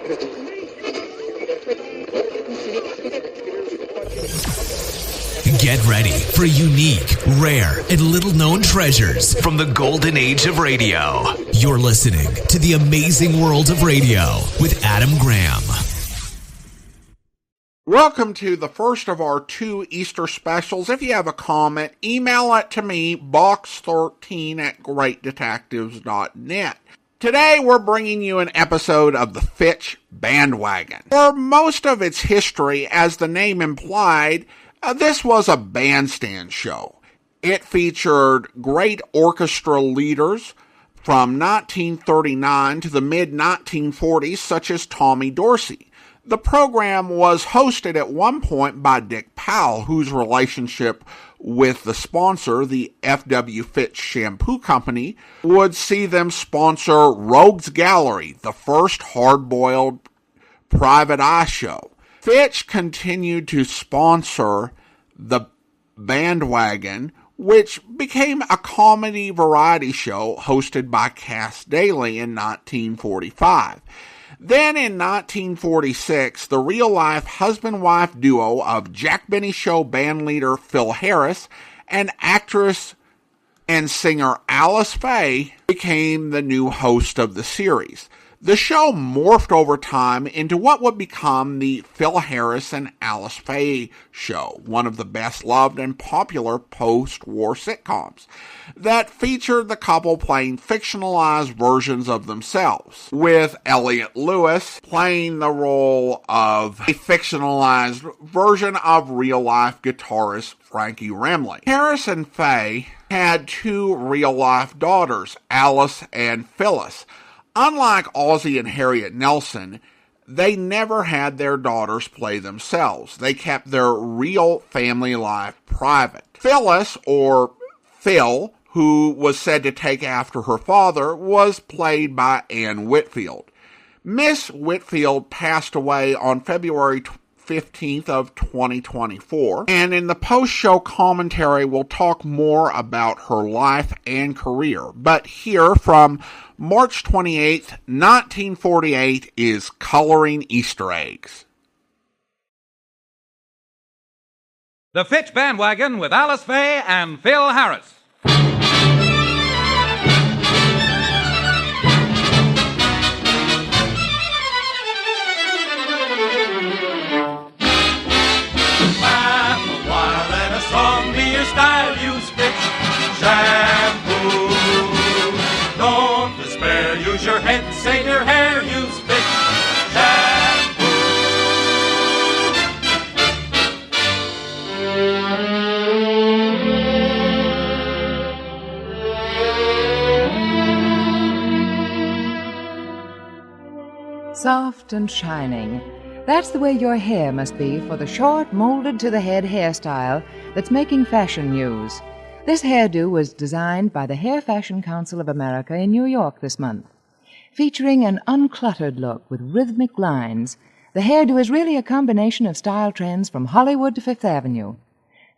Get ready for unique, rare, and little-known treasures from the golden age of radio. You're listening to The Amazing World of Radio with Adam Graham. Welcome to the first of our 2 Easter specials. If you have a comment, email it to me, box13@greatdetectives.net. Today, we're bringing you an episode of the Fitch Bandwagon. For most of its history, as the name implied, this was a bandstand show. It featured great orchestra leaders from 1939 to the mid-1940s, such as Tommy Dorsey. The program was hosted at one point by Dick Powell, whose relationship with the sponsor, the F.W. Fitch Shampoo Company, would see them sponsor Rogues Gallery, the first hard-boiled private eye show. Fitch continued to sponsor the Bandwagon, which became a comedy variety show hosted by Cass Daly in 1945. Then in 1946, the real-life husband-wife duo of Jack Benny Show bandleader Phyl Harris and actress and singer Alice Faye became the new host of the series. The show morphed over time into what would become the Phyl Harris and Alice Faye Show, one of the best-loved and popular post-war sitcoms that featured the couple playing fictionalized versions of themselves, with Elliot Lewis playing the role of a fictionalized version of real-life guitarist Frankie Remley. Harris and Faye had 2 real-life daughters, Alice and Phyllis. Unlike Ozzie and Harriet Nelson, they never had their daughters play themselves. They kept their real family life private. Phyllis, or Phyl, who was said to take after her father, was played by Anne Whitfield. Miss Whitfield passed away on February 15th of 2024, and in the post-show commentary we'll talk more about her life and career. But here from March 28th, 1948 is Coloring Easter Eggs. The Fitch Bandwagon with Alice Faye and Phyl Harris. Style, use Fitch shampoo. Don't despair, use your head, save your hair, use Fitch shampoo. Soft and shining. That's the way your hair must be for the short, molded to the head hairstyle that's making fashion news. This hairdo was designed by the Hair Fashion Council of America in New York this month. Featuring an uncluttered look with rhythmic lines, the hairdo is really a combination of style trends from Hollywood to Fifth Avenue.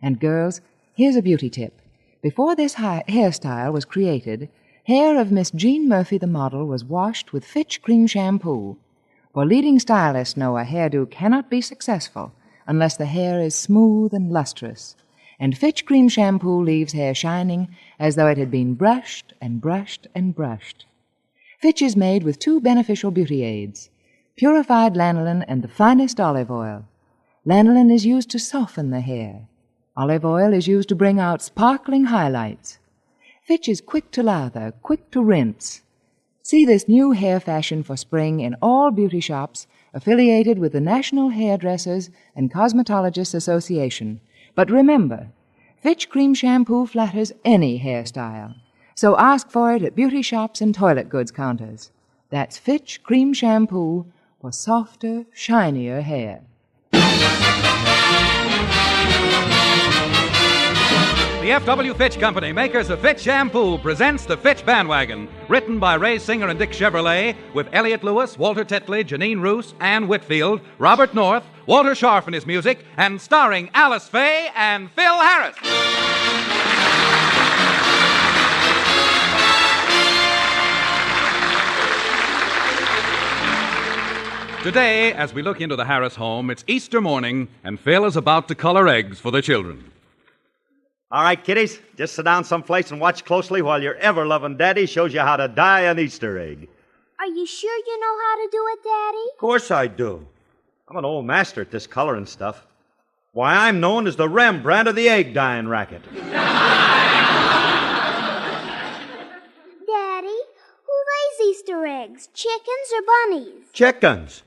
And girls, here's a beauty tip. Before this hairstyle was created, hair of Miss Jean Murphy the model was washed with Fitch cream shampoo. For leading stylists know a hairdo cannot be successful unless the hair is smooth and lustrous. And Fitch cream shampoo leaves hair shining as though it had been brushed and brushed and brushed. Fitch is made with 2 beneficial beauty aids, purified lanolin and the finest olive oil. Lanolin is used to soften the hair. Olive oil is used to bring out sparkling highlights. Fitch is quick to lather, quick to rinse. See this new hair fashion for spring in all beauty shops affiliated with the National Hairdressers and Cosmetologists Association. But remember, Fitch cream shampoo flatters any hairstyle. So ask for it at beauty shops and toilet goods counters. That's Fitch cream shampoo for softer, shinier hair. The F.W. Fitch Company, makers of Fitch Shampoo, presents The Fitch Bandwagon, written by Ray Singer and Dick Chevrolet, with Elliot Lewis, Walter Tetley, Janine Roos, Ann Whitfield, Robert North, Walter Scharf in his music, and starring Alice Faye and Phyl Harris. Today, as we look into the Harris home, it's Easter morning, and Phyl is about to color eggs for the children. All right, kiddies, just sit down someplace and watch closely while your ever-loving daddy shows you how to dye an Easter egg. Are you sure you know how to do it, Daddy? Of course I do. I'm an old master at this coloring stuff. Why, I'm known as the Rembrandt of the egg dyeing racket. Daddy, who lays Easter eggs, chickens or bunnies? Chickens.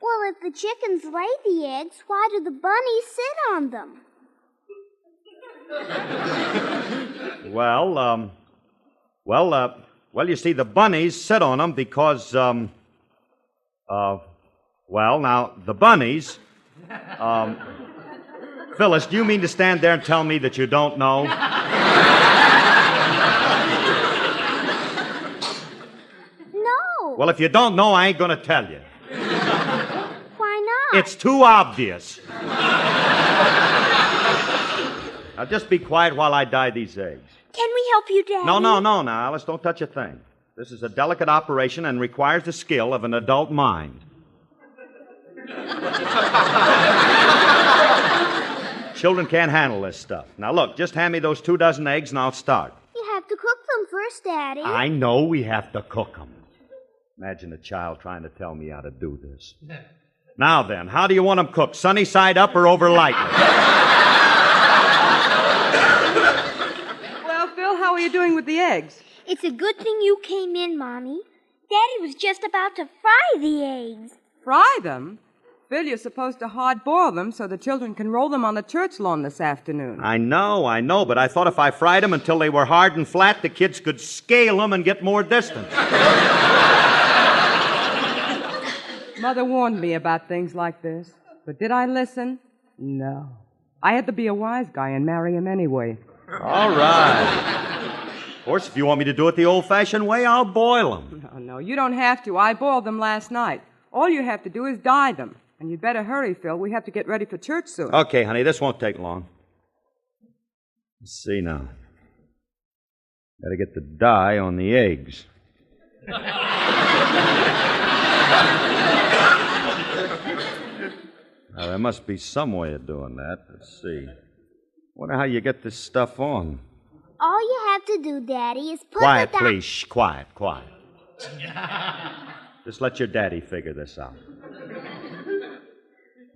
Well, if the chickens lay the eggs, why do the bunnies sit on them? Well, you see, the bunnies sit on them because, the bunnies, Phyllis, do you mean to stand there and tell me that you don't know? No. Well, if you don't know, I ain't gonna tell you. Why not? It's too obvious. Now, just be quiet while I dye these eggs. Can we help you, Daddy? No, now, Alice, don't touch a thing. This is a delicate operation and requires the skill of an adult mind. Children can't handle this stuff. Now, look, just hand me those 24 eggs and I'll start. You have to cook them first, Daddy. I know we have to cook them. Imagine a child trying to tell me how to do this. Now then, how do you want them cooked? Sunny side up or over lightly? Well, Phil, how are you doing with the eggs? It's a good thing you came in, Mommy. Daddy was just about to fry the eggs. Fry them? Phil, you're supposed to hard-boil them so the children can roll them on the church lawn this afternoon. I know, but I thought if I fried them until they were hard and flat, the kids could scale them and get more distance. Mother warned me about things like this, but did I listen? No. I had to be a wise guy and marry him anyway. All right. Of course, if you want me to do it the old-fashioned way, I'll boil them. No, you don't have to. I boiled them last night. All you have to do is dye them. And you'd better hurry, Phil. We have to get ready for church soon. Okay, honey, this won't take long. Let's see now. Gotta get the dye on the eggs. Now, there must be some way of doing that. Let's see. Wonder how you get this stuff on. All you have to do, Daddy, is put Quiet, the please. Shh, quiet. Just let your daddy figure this out.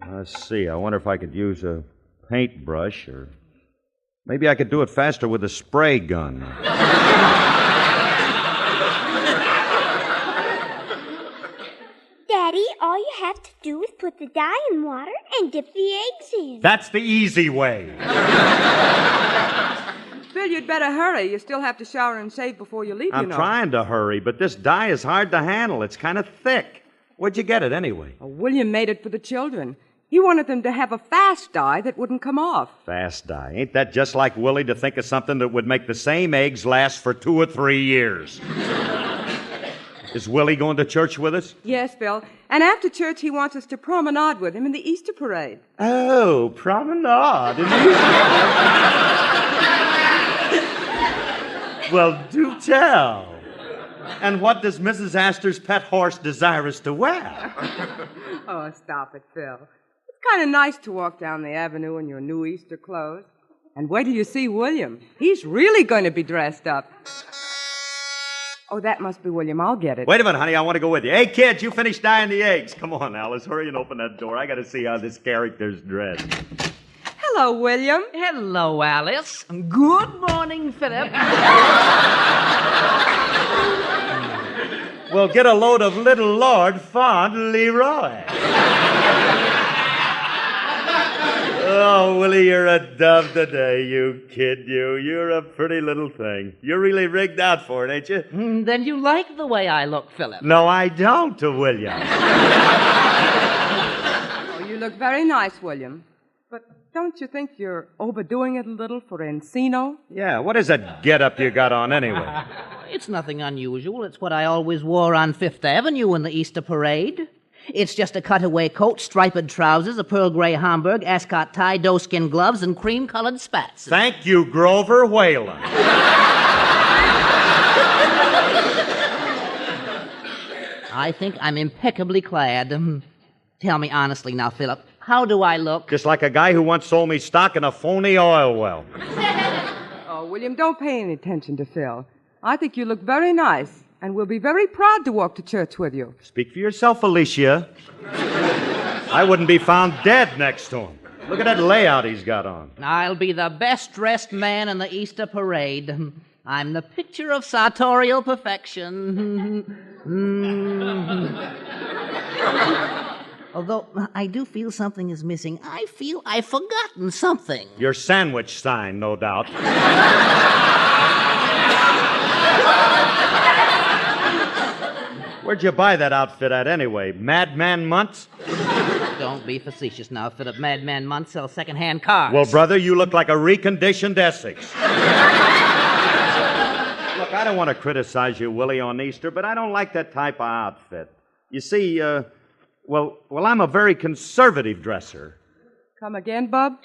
Let's see. I wonder if I could use a paintbrush, or maybe I could do it faster with a spray gun. Daddy, all you have to do is put the dye in water and dip the eggs in. That's the easy way. Phil, you'd better hurry. You still have to shower and shave before you leave, I'm trying to hurry, but this dye is hard to handle. It's kind of thick. Where'd you get it anyway? Oh, William made it for the children. He wanted them to have a fast dye that wouldn't come off. Fast dye. Ain't that just like Willie to think of something that would make the same eggs last for 2 or 3 years? Is Willie going to church with us? Yes, Phil. And after church, he wants us to promenade with him in the Easter parade. Oh, promenade in the Easter parade. Well, do tell. And what does Mrs. Astor's pet horse desire us to wear? Oh, stop it, Phil. It's kind of nice to walk down the avenue in your new Easter clothes. And wait till you see William. He's really going to be dressed up. Oh, that must be William. I'll get it. Wait a minute, honey. I want to go with you. Hey, kids, you finished dyeing the eggs. Come on, Alice. Hurry and open that door. I got to see how this character's dressed. Hello, William. Hello, Alice. Good morning, Philip. Well, get a load of little Lord Fauntleroy. Oh, Willie, you're a dove today, you kid, you. You're a pretty little thing. You're really rigged out for it, ain't you? Then you like the way I look, Philip. No, I don't, William. Oh, you look very nice, William. But don't you think you're overdoing it a little for Encino? Yeah, what is that get-up you got on anyway? It's nothing unusual. It's what I always wore on Fifth Avenue in the Easter parade. It's just a cutaway coat, striped trousers, a pearl gray Homburg, ascot tie, doeskin gloves, and cream-colored spats. Thank you, Grover Whalen. I think I'm impeccably clad. Tell me honestly now, Philip, how do I look? Just like a guy who once sold me stock in a phony oil well. Oh, William, don't pay any attention to Phil. I think you look very nice, and we'll be very proud to walk to church with you. Speak for yourself, Alicia. I wouldn't be found dead next to him. Look at that layout he's got on. I'll be the best-dressed man in the Easter parade. I'm the picture of sartorial perfection. Although I do feel something is missing. I feel I've forgotten something. Your sandwich sign, no doubt. Where'd you buy that outfit at anyway? Madman Muntz? Don't be facetious now, Philip. Madman Muntz sells second-hand cars. Well, brother, you look like a reconditioned Essex. Look, I don't want to criticize you, Willie, on Easter, but I don't like that type of outfit. You see, well, I'm a very conservative dresser. Come again, Bub?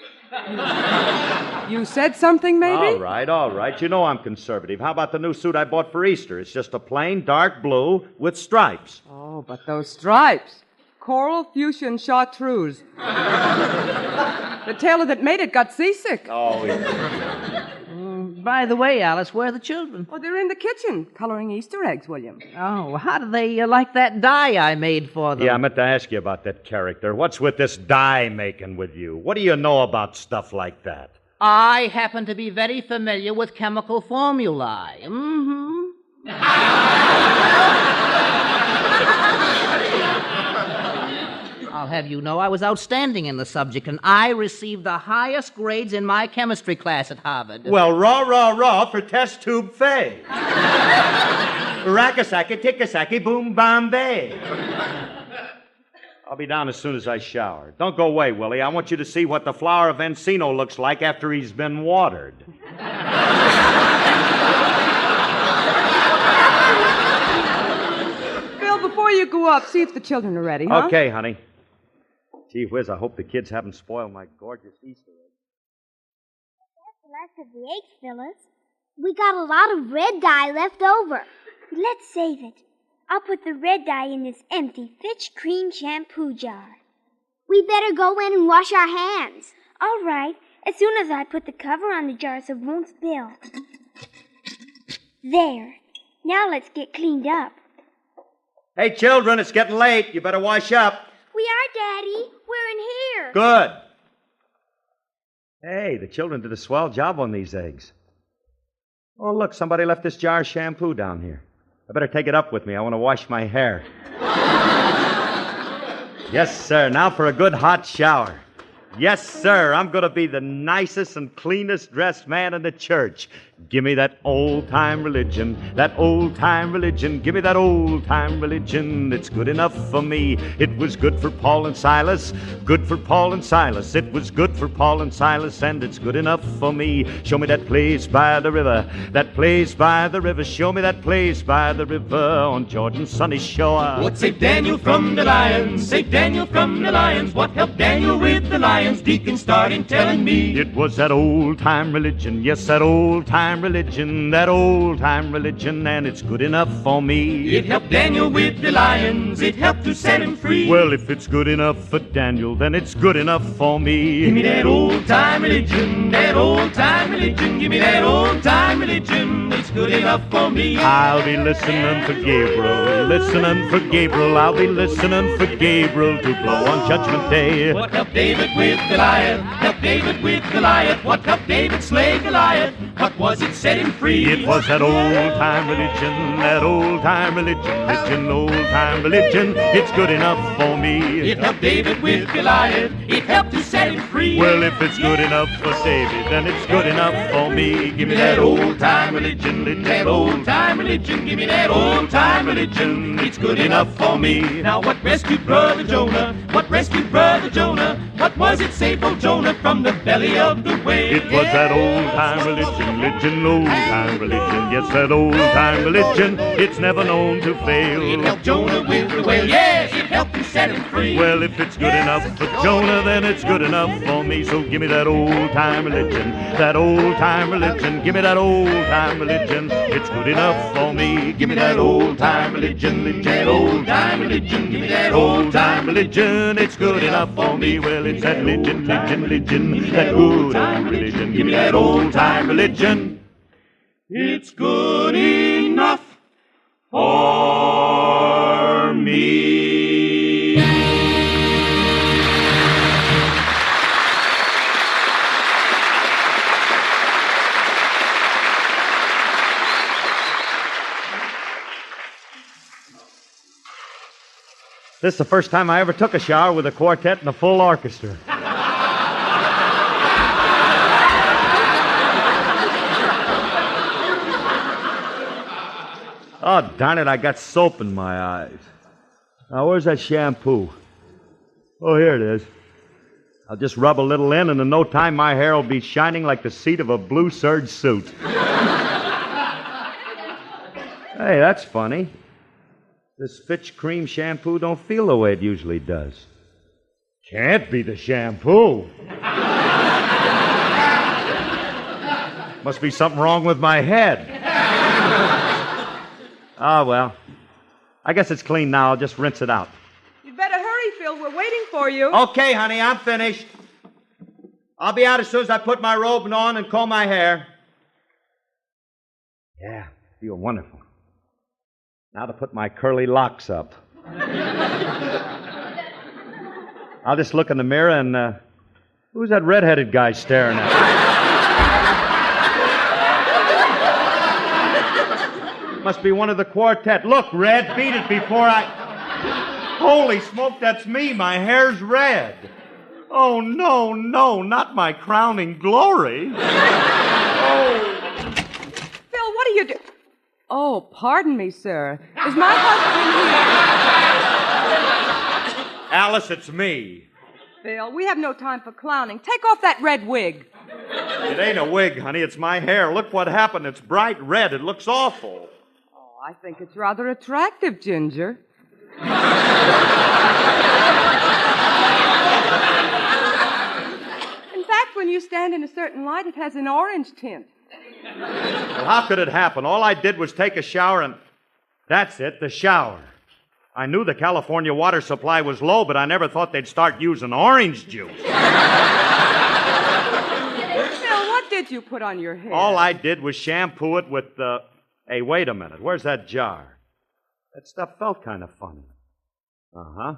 You said something, maybe? All right. You know I'm conservative. How about the new suit I bought for Easter? It's just a plain dark blue with stripes. Oh, but those stripes. Coral, fuchsia, and chartreuse. The tailor that made it got seasick. Oh, yeah. By the way, Alice, where are the children? Oh, they're in the kitchen, coloring Easter eggs, William. Oh, how do they like that dye I made for them? Yeah, I meant to ask you about that character. What's with this dye making with you? What do you know about stuff like that? I happen to be very familiar with chemical formulae. I'll have you know I was outstanding in the subject, and I received the highest grades in my chemistry class at Harvard. Well, rah for test tube Faye. Rackasaki, tickasaki, boom, Bombay. I'll be down as soon as I shower. Don't go away, Willie. I want you to see what the flower of Encino looks like after he's been watered. Phil, before you go up, see if the children are ready, huh? Okay, honey. Gee whiz, I hope the kids haven't spoiled my gorgeous Easter egg. That's the last of the eggs, Phyllis. We got a lot of red dye left over. Let's save it. I'll put the red dye in this empty Fitch cream shampoo jar. We better go in and wash our hands. All right, as soon as I put the cover on the jar so it won't spill. There. Now let's get cleaned up. Hey, children, it's getting late. You better wash up. We are, Daddy. We're in here. Good. Hey, the children did a swell job on these eggs. Oh, look, somebody left this jar of shampoo down here. I better take it up with me. I want to wash my hair. Yes, sir. Now for a good hot shower. Yes, sir. I'm going to be the nicest and cleanest dressed man in the church. Give me that old-time religion, that old-time religion. Give me that old-time religion. It's good enough for me. It was good for Paul and Silas, good for Paul and Silas. It was good for Paul and Silas, and it's good enough for me. Show me that place by the river, that place by the river. Show me that place by the river on Jordan's sunny shore. What saved Daniel from the lions? Saved Daniel from the lions. What helped Daniel with the lions? Deacon started telling me. It was that old-time religion, yes, that old-time religion, that old-time religion, and it's good enough for me. It helped Daniel with the lions. It helped to set him free. Well, if it's good enough for Daniel, then it's good enough for me. Give me that old-time religion, that old-time religion. Give me that old-time religion. It's good enough for me. I'll be listening for Gabriel, listening for Gabriel. I'll be listening for Gabriel to blow on Judgment Day. What helped David with Goliath? Helped David with Goliath. What helped David slay Goliath? What was it set him free? It was that old-time religion, that old-time religion, old-time religion. It's good enough for me. It helped David with Goliath. It helped to set him free. Well, if it's good enough for David, then it's good enough for me. Give me that old-time religion, that old-time religion. Give me that old-time religion. It's good enough for me. Now what rescued Brother Jonah? What rescued Brother Jonah? What was it saved old Jonah from the belly of the whale? It was that old-time religion, old-time religion. Yes, that old-time religion. It's never known to fail. It helped Jonah with the whale. Yes, it helped help and set him free. Well, if it's good enough for Jonah, then it's good enough for me. So give me that old-time religion, that old-time religion. Give me that old-time religion. It's good enough for me. Give me that old-time religion, that old-time religion. Give me that old-time religion. It's good enough for me. Well, it's that religion, that good old religion. Give me that old-time religion. It's good enough for me. This is the first time I ever took a shower with a quartet and a full orchestra. Oh, darn it, I got soap in my eyes. Now, where's that shampoo? Oh, here it is. I'll just rub a little in, and in no time my hair will be shining like the seat of a blue serge suit. Hey, that's funny. This Fitch cream shampoo don't feel the way it usually does. Can't be the shampoo. Must be something wrong with my head. Oh, well. I guess it's clean now. I'll just rinse it out. You'd better hurry, Phil. We're waiting for you. Okay, honey, I'm finished. I'll be out as soon as I put my robe on and comb my hair. Yeah, feel wonderful. Now to put my curly locks up. I'll just look in the mirror and, who's that red-headed guy staring at me? Must be one of the quartet. Look, Red, beat it before I... Holy smoke, that's me. My hair's red. Oh, no, not my crowning glory. Oh. Phil, what are you doing? Oh, pardon me, sir. Is my husband here? Alice, it's me. Phil, we have no time for clowning. Take off that red wig. It ain't a wig, honey. It's my hair. Look what happened. It's bright red. It looks awful. Oh, I think it's rather attractive, Ginger. In fact, when you stand in a certain light, it has an orange tint. Well, how could it happen? All I did was take a shower and... That's it, the shower. I knew the California water supply was low, but I never thought they'd start using orange juice. Phil, what did you put on your hair? All I did was shampoo it with the... Hey, wait a minute. Where's that jar? That stuff felt kind of funny. Uh-huh.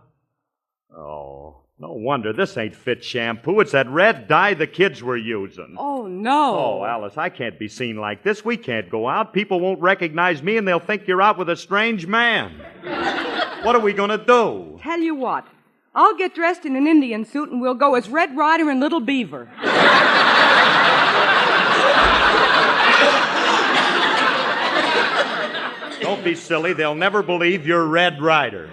Oh, no wonder. This ain't Fitch shampoo. It's that red dye the kids were using. Oh, no. Oh, Alice, I can't be seen like this. We can't go out. People won't recognize me, and they'll think you're out with a strange man. What are we going to do? Tell you what. I'll get dressed in an Indian suit, and we'll go as Red Ryder and Little Beaver. Don't be silly. They'll never believe you're Red Ryder.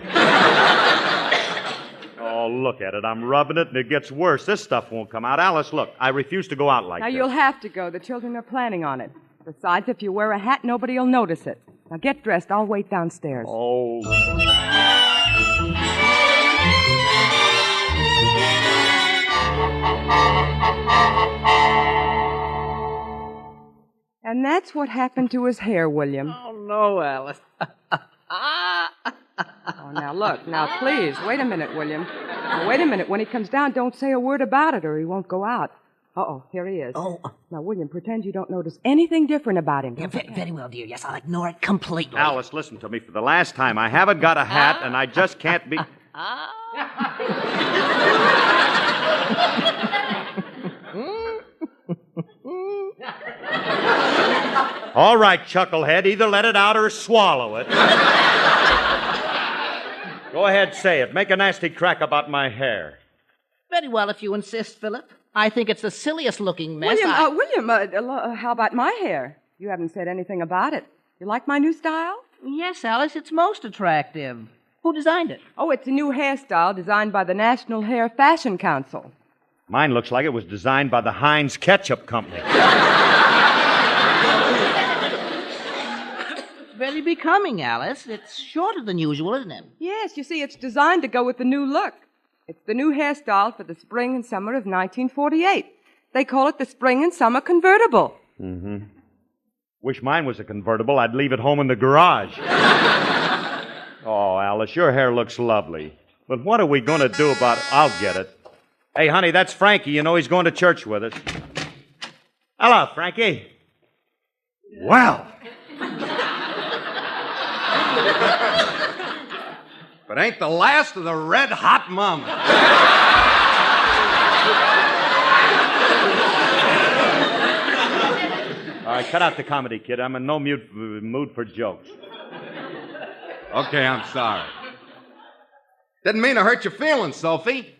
Oh, look at it. I'm rubbing it, and it gets worse. This stuff won't come out. Alice, look, I refuse to go out like Now, this. you'll have to go. The children are planning on it. Besides, if you wear a hat, nobody will notice it. Now, get dressed. I'll wait downstairs. Oh. And that's what happened to his hair, William. Oh, no, Alice. Oh, now, look. Now, please, wait a minute, William. Now, wait a minute. When he comes down, don't say a word about it or he won't go out. Uh-oh, here he is. Oh. Now, William, pretend you don't notice anything different about him. Yeah, very well, dear. Yes, I'll ignore it completely. Alice, listen to me. For the last time, I haven't got a hat, and I just can't be... All right, Chucklehead, either let it out or swallow it. Go ahead, say it. Make a nasty crack about my hair. Very well, if you insist, Philip. I think it's the silliest-looking mess. William, how about my hair? You haven't said anything about it. You like my new style? Yes, Alice, it's most attractive. Who designed it? Oh, it's a new hairstyle designed by the National Hair Fashion Council. Mine looks like it was designed by the Heinz Ketchup Company. very becoming, Alice. It's shorter than usual, isn't it? Yes, you see, it's designed to go with the new look. It's the new hairstyle for the spring and summer of 1948. They call it the spring and summer convertible. Mm-hmm. Wish mine was a convertible. I'd leave it home in the garage. Oh, Alice, your hair looks lovely. But what are we going to do about it? I'll get it. Hey, honey, that's Frankie. You know he's going to church with us. Hello, Frankie. Well. But ain't the last of the red-hot mama. All right, cut out the comedy, kid. I'm in no mood for jokes. Okay, I'm sorry. Didn't mean to hurt your feelings, Sophie.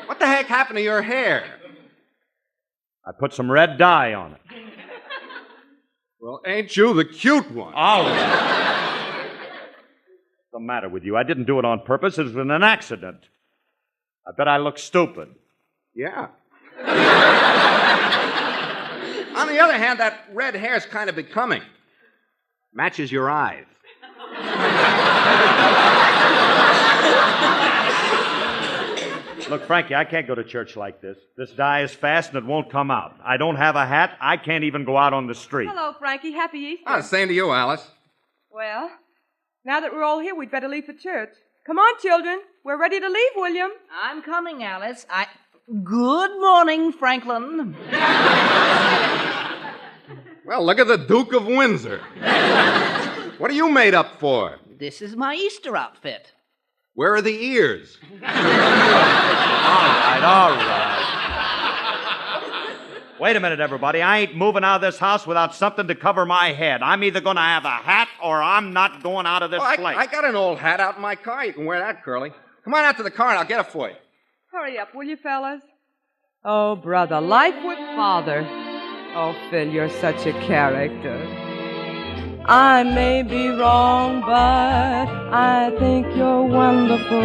What the heck happened to your hair? I put some red dye on it. Well, ain't you the cute one? All right. What's the matter with you? I didn't do it on purpose. It was an accident. I bet I look stupid. Yeah. On the other hand, that red hair's kind of becoming. Matches your eyes. Look, Frankie, I can't go to church like this. This dye is fast and it won't come out. I don't have a hat. I can't even go out on the street. Hello, Frankie. Happy Easter. Oh, same to you, Alice. Well, now that we're all here, we'd better leave for church. Come on, children. We're ready to leave, William. I'm coming, Alice. Good morning, Franklin. Well, look at the Duke of Windsor. What are you made up for? This is my Easter outfit. Where are the ears? All right. Wait a minute, everybody. I ain't moving out of this house without something to cover my head. I'm either going to have a hat or I'm not going out of this place. I got an old hat out in my car. You can wear that, Curly. Come on out to the car and I'll get it for you. Hurry up, will you, fellas? Oh, brother, life with father. Oh, Phil, you're such a character. I may be wrong, but I think you're wonderful.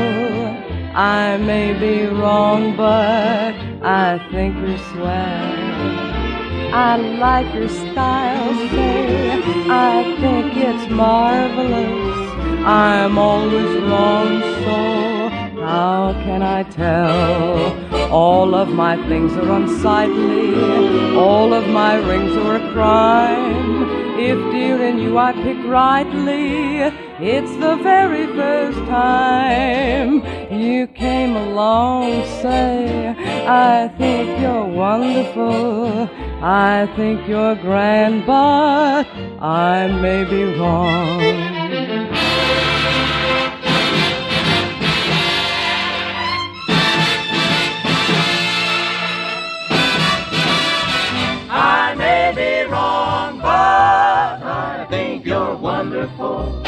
I may be wrong, but I think you're swell. I like your style, say, I think it's marvelous. I'm always wrong, so how can I tell? All of my things are unsightly, all of my rings are a crime. If, dear, in you I pick rightly, it's the very first time you came along, say, I think you're wonderful, I think you're grand, but I may be wrong. I may be wrong, but I think you're wonderful.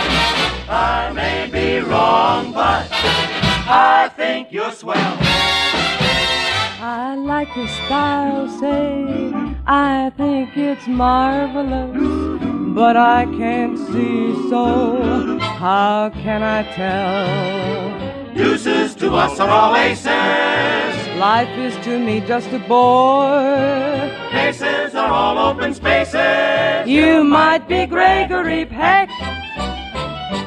I may be wrong, but I think you're swell. I like your style, say, I think it's marvelous, but I can't see, so how can I tell? Deuces to us are all aces. Life is to me just a bore. Faces are all open spaces. You might be Gregory Peck.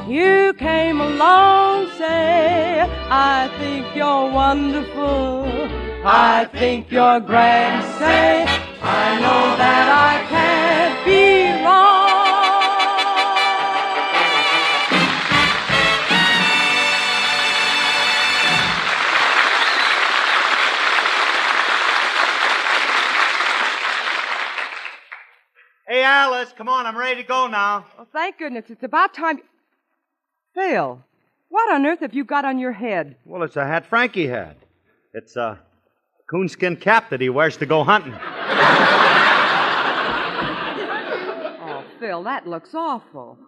You came along, say, I think you're wonderful. I think you're grand, say, I know that I can't be wrong. Hey, Alice, come on. I'm ready to go now. Well, thank goodness. It's about time. Phil, what on earth have you got on your head? Well, it's a hat Frankie had. It's a coonskin cap that he wears to go hunting. Oh, Phil, that looks awful.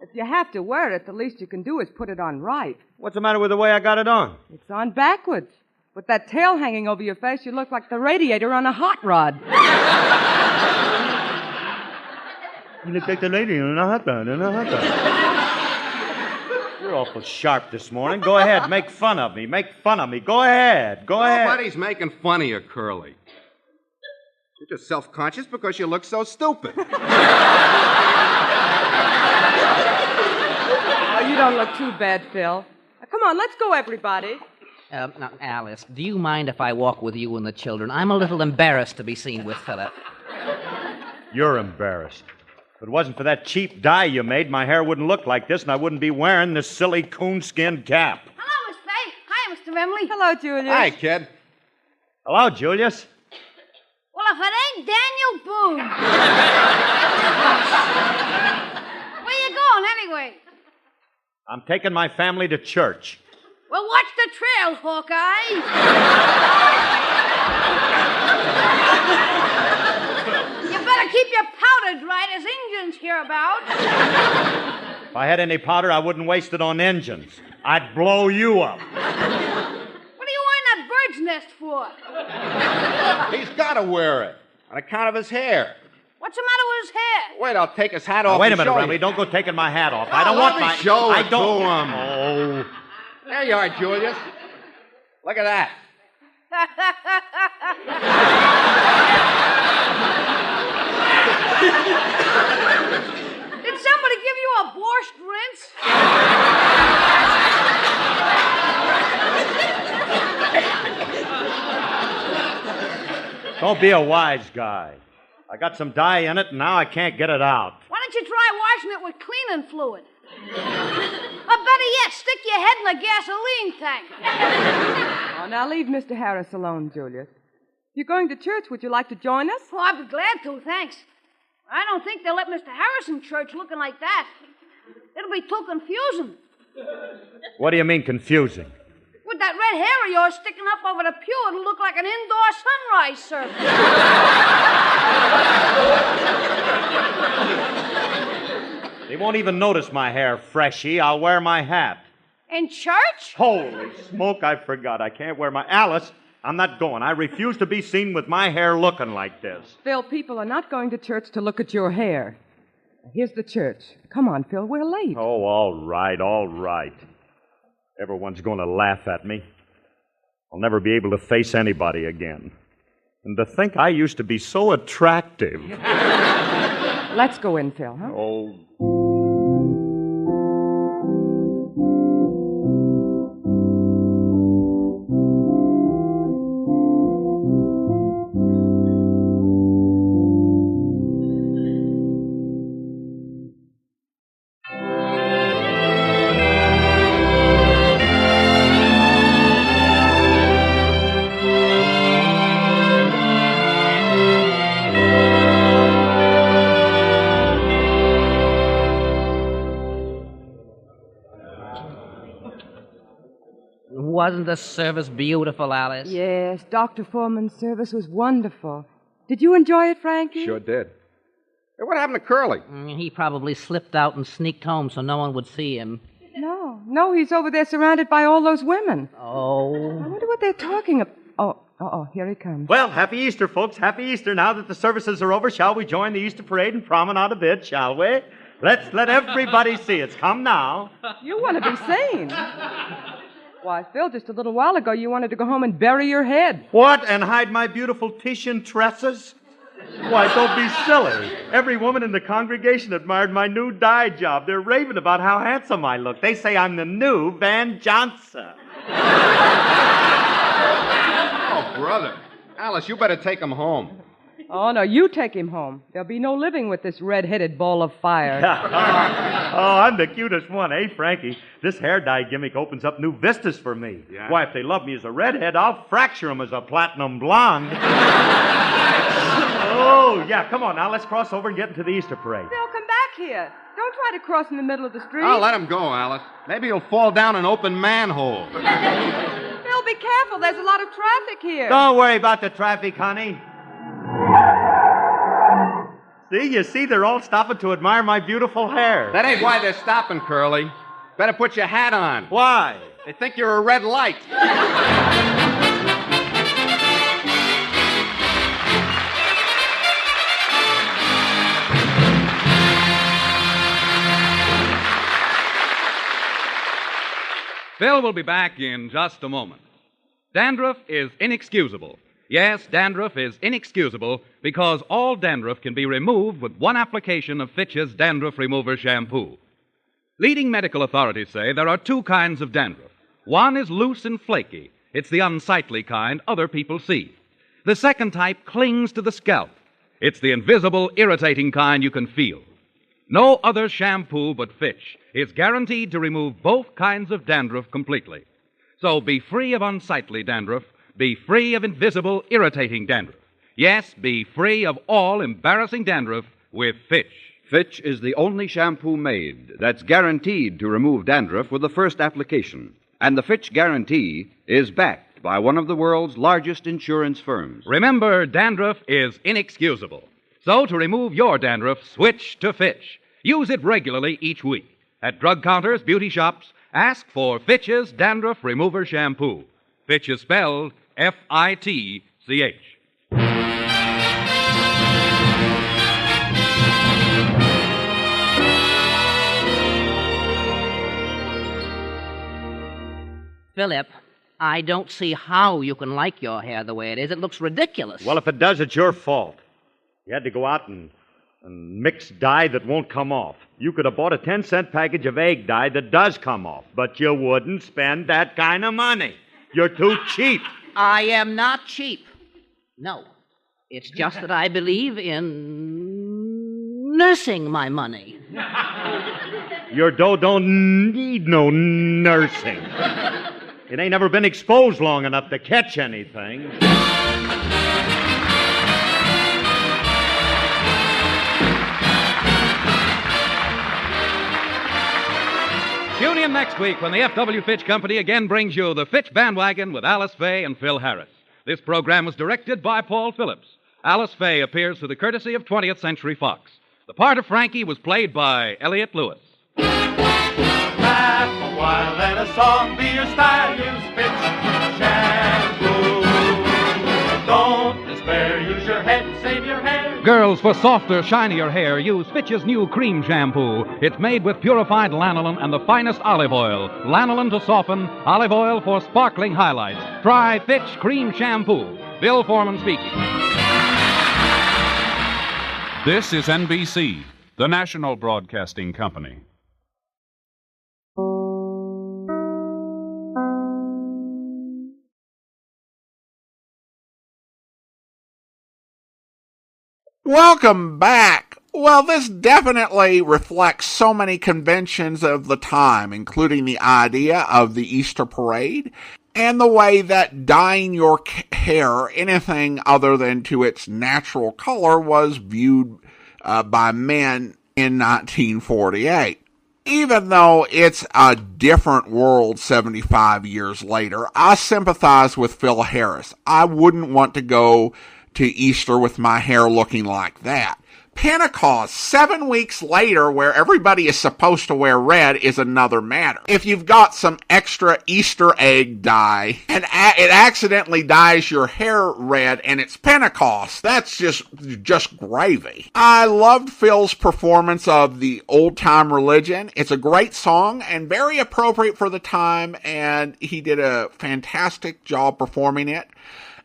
If you have to wear it, the least you can do is put it on right. What's the matter with the way I got it on? It's on backwards. With that tail hanging over your face, you look like the radiator on a hot rod. You look like the lady in a hot rod, You're awful sharp this morning. Go ahead, make fun of me. Make fun of me. Go ahead. Go ahead. Nobody's making fun of you, Curly. You're just self-conscious because you look so stupid. Oh, you don't look too bad, Phil. Now, come on, let's go, everybody. Now, Alice, do you mind if I walk with you and the children? I'm a little embarrassed to be seen with Philip. You're embarrassed. If it wasn't for that cheap dye you made, my hair wouldn't look like this, and I wouldn't be wearing this silly coonskin cap. Hello, Miss Faye. Hi, Mr. Remley. Hello, Julius. Hi, kid. Hello, Julius. Well, if it ain't Daniel Boone. Where you going, anyway? I'm taking my family to church. Well, watch the trail, Hawkeye. You better keep your powder dry. There's Injuns hereabouts. If I had any powder, I wouldn't waste it on engines. I'd blow you up. What are you wearing that bird's nest for? He's got to wear it on account of his hair. What's the matter with his hair? Wait, I'll take his hat off. Now, wait a and minute, show Remley. you. Don't go taking my hat off. Oh, I don't let want me my... show I it don't... to him. Oh. There you are, Julius. Look at that. Did somebody give you a borscht rinse? Don't be a wise guy. I got some dye in it, and now I can't get it out. Why don't you try washing it with cleaning fluid? Or better yet, stick your head in a gasoline tank. Oh, now leave Mr. Harris alone, Julius. If you're going to church, would you like to join us? Oh, I'd be glad to, thanks. I don't think they'll let Mr. Harris in church looking like that. It'll be too confusing. What do you mean, confusing? With that red hair of yours sticking up over the pew, it'll look like an indoor sunrise service. They won't even notice my hair, freshie. I'll wear my hat. In church? Holy smoke, I forgot. I can't wear my... Alice, I'm not going. I refuse to be seen with my hair looking like this. Phil, people are not going to church to look at your hair. Here's the church. Come on, Phil, we're late. Oh, all right, all right. Everyone's going to laugh at me. I'll never be able to face anybody again. And to think I used to be so attractive. Let's go in, Phil, huh? Oh. Wasn't the service beautiful, Alice? Yes, Dr. Foreman's service was wonderful. Did you enjoy it, Frankie? Sure did. Hey, what happened to Curly? He probably slipped out and sneaked home so no one would see him. No, he's over there surrounded by all those women. Oh. I wonder what they're talking about. Oh, here he comes. Well, happy Easter, folks. Happy Easter. Now that the services are over, shall we join the Easter parade and promenade a bit, shall we? Let's let everybody see us. Come now. You want to be seen. Why, Phil, just a little while ago you wanted to go home and bury your head. What? And hide my beautiful Titian tresses? Why, don't be silly. Every woman in the congregation admired my new dye job. They're raving about how handsome I look. They say I'm the new Van Johnson. Oh, brother. Alice, you better take him home. Oh, no, you take him home. There'll be no living with this red-headed ball of fire. Oh, I'm the cutest one, eh, Frankie? This hair dye gimmick opens up new vistas for me. Yeah. Why, if they love me as a redhead, I'll fracture them as a platinum blonde. Oh, yeah, come on now. Let's cross over and get into the Easter parade. Phil, come back here. Don't try to cross in the middle of the street. Oh, let him go, Alice. Maybe he'll fall down an open manhole. Phil, be careful. There's a lot of traffic here. Don't worry about the traffic, honey. You see, they're all stopping to admire my beautiful hair. That ain't why they're stopping, Curly. Better put your hat on. Why? They think you're a red light. Phyl will be back in just a moment. Dandruff is inexcusable. Yes, dandruff is inexcusable because all dandruff can be removed with one application of Fitch's Dandruff Remover Shampoo. Leading medical authorities say there are two kinds of dandruff. One is loose and flaky. It's the unsightly kind other people see. The second type clings to the scalp. It's the invisible, irritating kind you can feel. No other shampoo but Fitch is guaranteed to remove both kinds of dandruff completely. So be free of unsightly dandruff. Be free of invisible, irritating dandruff. Yes, be free of all embarrassing dandruff with Fitch. Fitch is the only shampoo made that's guaranteed to remove dandruff with the first application. And the Fitch guarantee is backed by one of the world's largest insurance firms. Remember, dandruff is inexcusable. So to remove your dandruff, switch to Fitch. Use it regularly each week. At drug counters, beauty shops, ask for Fitch's Dandruff Remover Shampoo. Fitch is spelled F-I-T-C-H. Philip, I don't see how you can like your hair the way it is. It looks ridiculous. Well, if it does, it's your fault. You had to go out and mix dye that won't come off. You could have bought a 10-cent package of egg dye that does come off, but you wouldn't spend that kind of money. You're too cheap. I am not cheap. No. It's just that I believe in nursing my money. Your dough don't need no nursing. It ain't never been exposed long enough to catch anything. Tune in next week when the F.W. Fitch Company again brings you the Fitch Bandwagon with Alice Faye and Phyl Harris. This program was directed by Paul Phillips. Alice Faye appears through the courtesy of 20th Century Fox. The part of Frankie was played by Elliot Lewis. Laugh a while, let a song be your style. Use Fitch shampoo. Don't despair, use your head, save your hair. Girls, for softer, shinier hair, use Fitch's new cream shampoo. It's made with purified lanolin and the finest olive oil. Lanolin to soften, olive oil for sparkling highlights. Try Fitch Cream Shampoo. Bill Foreman speaking. This is NBC, the national broadcasting company. Welcome back. Well, this definitely reflects so many conventions of the time, including the idea of the Easter parade and the way that dyeing your hair anything other than to its natural color was viewed by men in 1948. Even though it's a different world 75 years later, I sympathize with Phil Harris. I wouldn't want to go to Easter with my hair looking like that. Pentecost, 7 weeks later, where everybody is supposed to wear red, is another matter. If you've got some extra Easter egg dye and it accidentally dyes your hair red and it's Pentecost, that's just gravy. I loved Phil's performance of the Old Time Religion. It's a great song and very appropriate for the time, and he did a fantastic job performing it.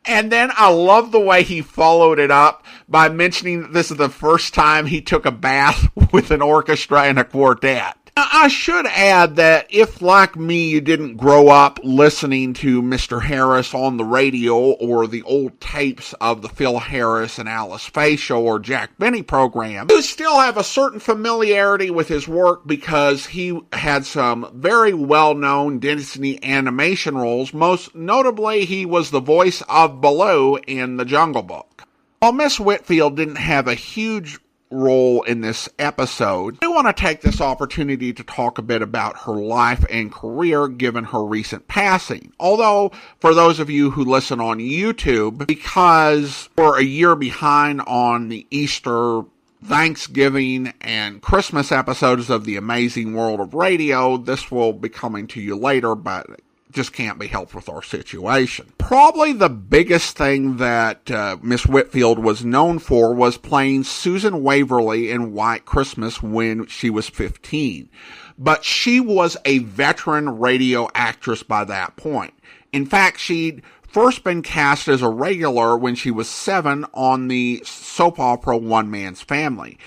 And then I love the way he followed it up by mentioning that this is the first time he took a bath with an orchestra and a quartet. Now, I should add that if, like me, you didn't grow up listening to Mr. Harris on the radio or the old tapes of the Phil Harris and Alice Faye show or Jack Benny program, you still have a certain familiarity with his work because he had some very well-known Disney animation roles. Most notably, he was the voice of Baloo in The Jungle Book. While Miss Whitfield didn't have a huge role in this episode, I want to take this opportunity to talk a bit about her life and career given her recent passing. Although, for those of you who listen on YouTube, because we're a year behind on the Easter, Thanksgiving, and Christmas episodes of The Amazing World of Radio, this will be coming to you later, but just can't be helped with our situation. Probably the biggest thing that Miss Whitfield was known for was playing Susan Waverly in White Christmas when she was 15. But she was a veteran radio actress by that point. In fact, she'd first been cast as a regular when she was 7 on the soap opera One Man's Family.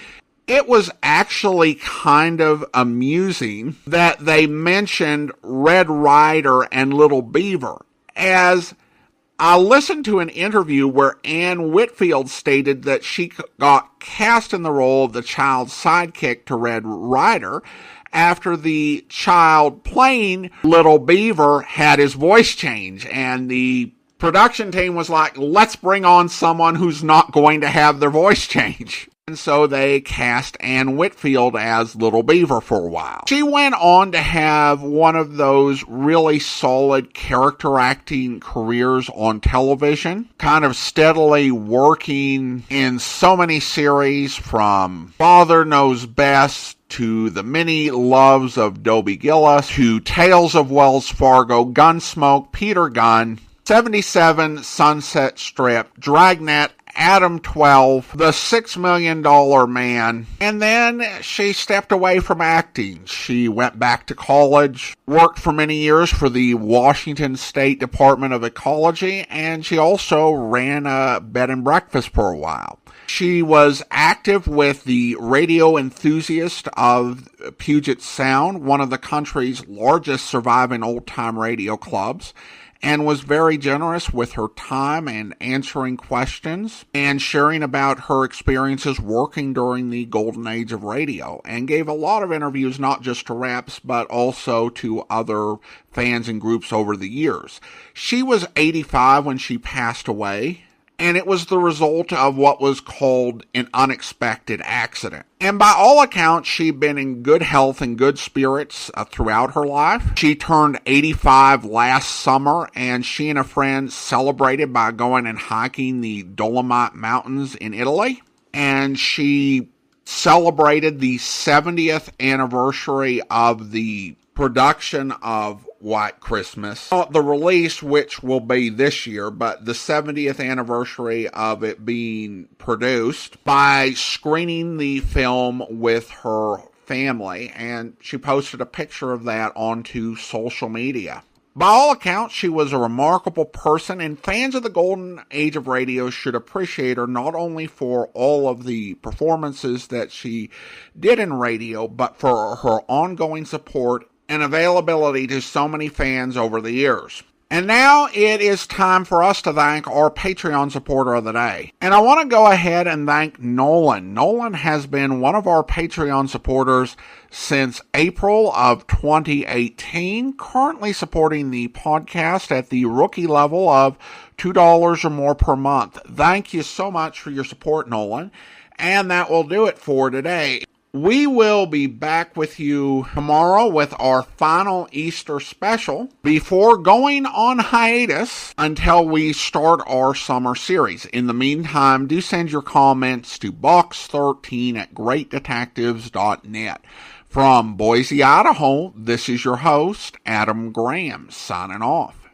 It was actually kind of amusing that they mentioned Red Ryder and Little Beaver, as I listened to an interview where Anne Whitfield stated that she got cast in the role of the child's sidekick to Red Ryder after the child playing Little Beaver had his voice change, and the production team was like, let's bring on someone who's not going to have their voice change. And so they cast Anne Whitfield as Little Beaver for a while. She went on to have one of those really solid character acting careers on television, kind of steadily working in so many series, from Father Knows Best to The Many Loves of Dobie Gillis to Tales of Wells Fargo, Gunsmoke, Peter Gunn, 77, Sunset Strip, Dragnet, Adam 12, The $6 Million Man, and then she stepped away from acting. She went back to college, worked for many years for the Washington State Department of Ecology, and she also ran a bed and breakfast for a while. She was active with the Radio Enthusiast of Puget Sound, one of the country's largest surviving old-time radio clubs, and was very generous with her time and answering questions and sharing about her experiences working during the golden age of radio, and gave a lot of interviews not just to reps but also to other fans and groups over the years. She was 85 when she passed away, and it was the result of what was called an unexpected accident. And by all accounts, she'd been in good health and good spirits throughout her life. She turned 85 last summer, and she and a friend celebrated by going and hiking the Dolomite Mountains in Italy. And she celebrated the 70th anniversary of the production of White Christmas. Not the release, which will be this year, but the 70th anniversary of it being produced, by screening the film with her family, and she posted a picture of that onto social media. By all accounts, she was a remarkable person, and fans of the golden age of radio should appreciate her not only for all of the performances that she did in radio, but for her ongoing support and availability to so many fans over the years. And now it is time for us to thank our Patreon supporter of the day. And I want to go ahead and thank Nolan. Nolan has been one of our Patreon supporters since April of 2018, currently supporting the podcast at the rookie level of $2 or more per month. Thank you so much for your support, Nolan. And that will do it for today. We will be back with you tomorrow with our final Easter special before going on hiatus until we start our summer series. In the meantime, do send your comments to box13@greatdetectives.net. From Boise, Idaho, this is your host, Adam Graham, signing off.